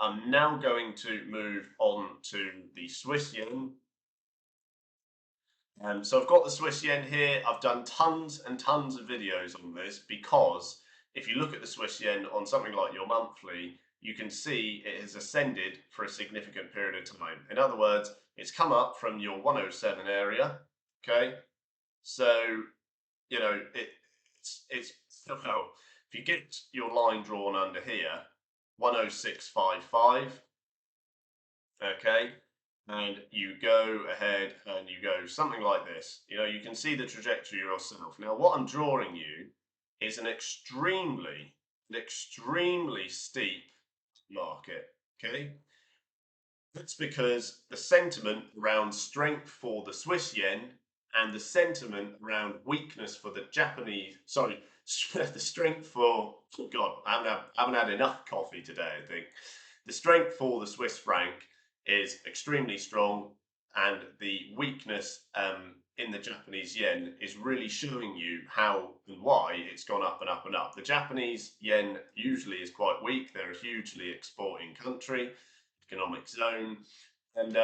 I'm now going to move on to the Swiss yen. So I've got the Swiss yen here. I've done tons and tons of videos on this because if you look at the Swiss yen on something like your monthly, you can see it has ascended for a significant period of time. In other words, it's come up from your 107 area, okay? So, you know, it's well, if you get your line drawn under here, 106.55, okay, and you go ahead and you go something like this. You know, you can see the trajectory yourself. Now, what I'm drawing you is an extremely steep market, okay? That's because the sentiment around strength for the Swiss yen and the sentiment around weakness for the Japanese, sorry, the strength for, oh God, I haven't had enough coffee today, I think. The strength for the Swiss franc is extremely strong, and the weakness in the Japanese yen is really showing you how and why it's gone up and up and up. The Japanese yen usually is quite weak. They're a hugely exporting country, economic zone, and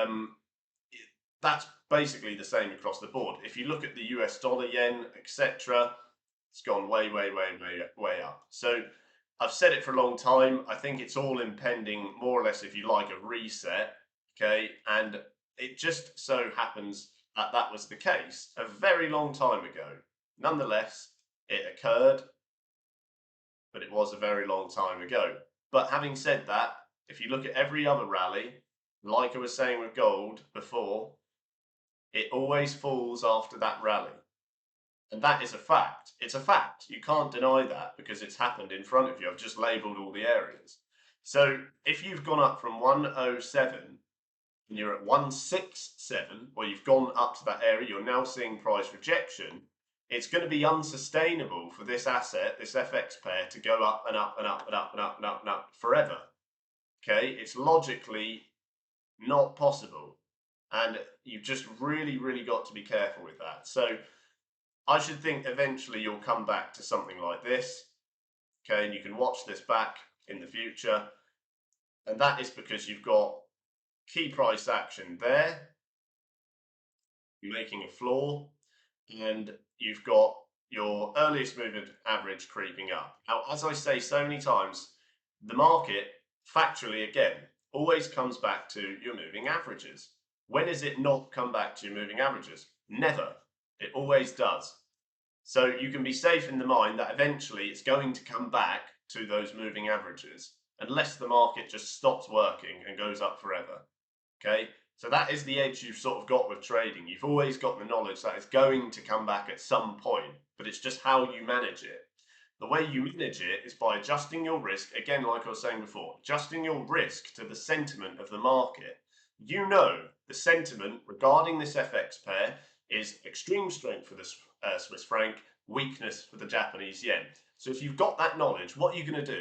that's basically the same across the board. If you look at the US dollar, yen, etc., it's gone way up. So I've said it for a long time. I think it's all impending, more or less, if you like, a reset. Okay, and it just so happens that that was the case a very long time ago. Nonetheless, it occurred, but it was a very long time ago. But having said that, if you look at every other rally, like I was saying with gold before, it always falls after that rally. And that is a fact. It's a fact. You can't deny that because it's happened in front of you. I've just labeled all the areas. So if you've gone up from 107 and you're at 167, or you've gone up to that area, you're now seeing price rejection, it's going to be unsustainable for this asset, this FX pair, to go up and up and up and up and up and up and up forever. Okay, it's logically not possible. And you've just really got to be careful with that. So I should think eventually you'll come back to something like this. Okay, and you can watch this back in the future. And that is because you've got key price action there. You're making a floor. And you've got your earliest movement average creeping up. Now, as I say so many times, the market, factually again, always comes back to your moving averages. When has it not come back to your moving averages? Never. It always does. So you can be safe in the mind that eventually it's going to come back to those moving averages, unless the market just stops working and goes up forever. Okay? So that is the edge you've sort of got with trading. You've always got the knowledge that it's going to come back at some point, but it's just how you manage it. The way you manage it is by adjusting your risk, again, like I was saying before, adjusting your risk to the sentiment of the market. You know the sentiment regarding this FX pair is extreme strength for the Swiss franc, weakness for the Japanese yen. So if you've got that knowledge, what are you going to do?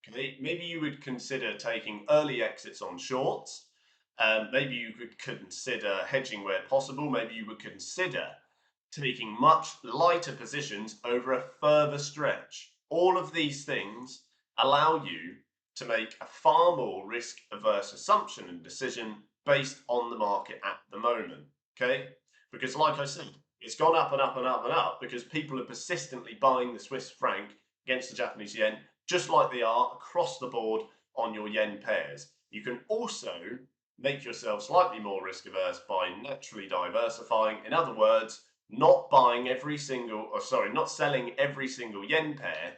Okay, maybe you would consider taking early exits on shorts. Maybe you could consider hedging where possible. Maybe you would consider taking much lighter positions over a further stretch. All of these things allow you to make a far more risk-averse assumption and decision based on the market at the moment, okay? Because like I said, it's gone up and up and up and up because people are persistently buying the Swiss franc against the Japanese yen, just like they are across the board on your yen pairs. You can also make yourself slightly more risk-averse by naturally diversifying. In other words, not buying every single, or sorry, not selling every single yen pair,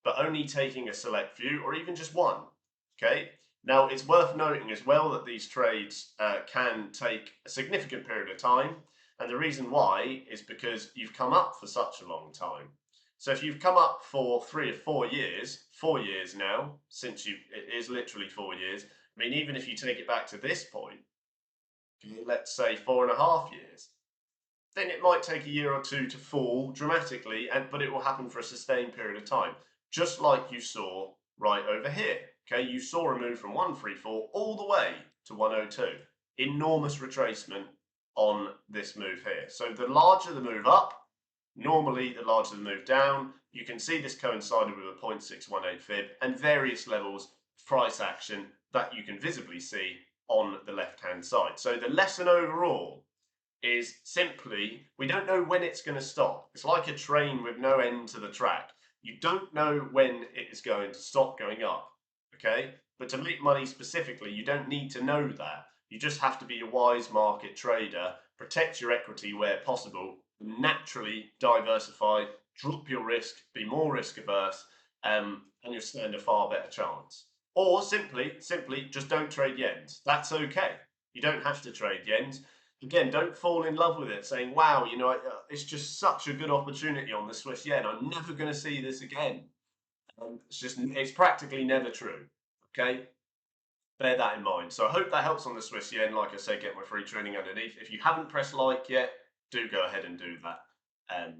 but only taking a select few or even just one, okay? Now, it's worth noting as well that these trades can take a significant period of time. And the reason why is because you've come up for such a long time. So if you've come up for 3 or 4 years, 4 years now, since it is literally 4 years. I mean, even if you take it back to this point, let's say 4.5 years, then it might take a year or two to fall dramatically, but it will happen for a sustained period of time, just like you saw right over here. Okay, you saw a move from 134 all the way to 102. Enormous retracement on this move here. So the larger the move up, normally the larger the move down. You can see this coincided with a 0.618 fib and various levels of price action that you can visibly see on the left-hand side. So the lesson overall is simply, we don't know when it's going to stop. It's like a train with no end to the track. You don't know when it is going to stop going up, okay? But to make money specifically, you don't need to know that. You just have to be a wise market trader, protect your equity where possible, naturally diversify, drop your risk, be more risk averse, and you'll stand a far better chance. Or simply just don't trade yens. That's okay. You don't have to trade yens. Again, don't fall in love with it, saying, wow, you know, it's just such a good opportunity on the Swiss yen. I'm never going to see this again. It's practically never true. Okay, bear that in mind. So I hope that helps on the Swiss yen. Like I say, get my free training underneath. If you haven't pressed like yet, do go ahead and do that. And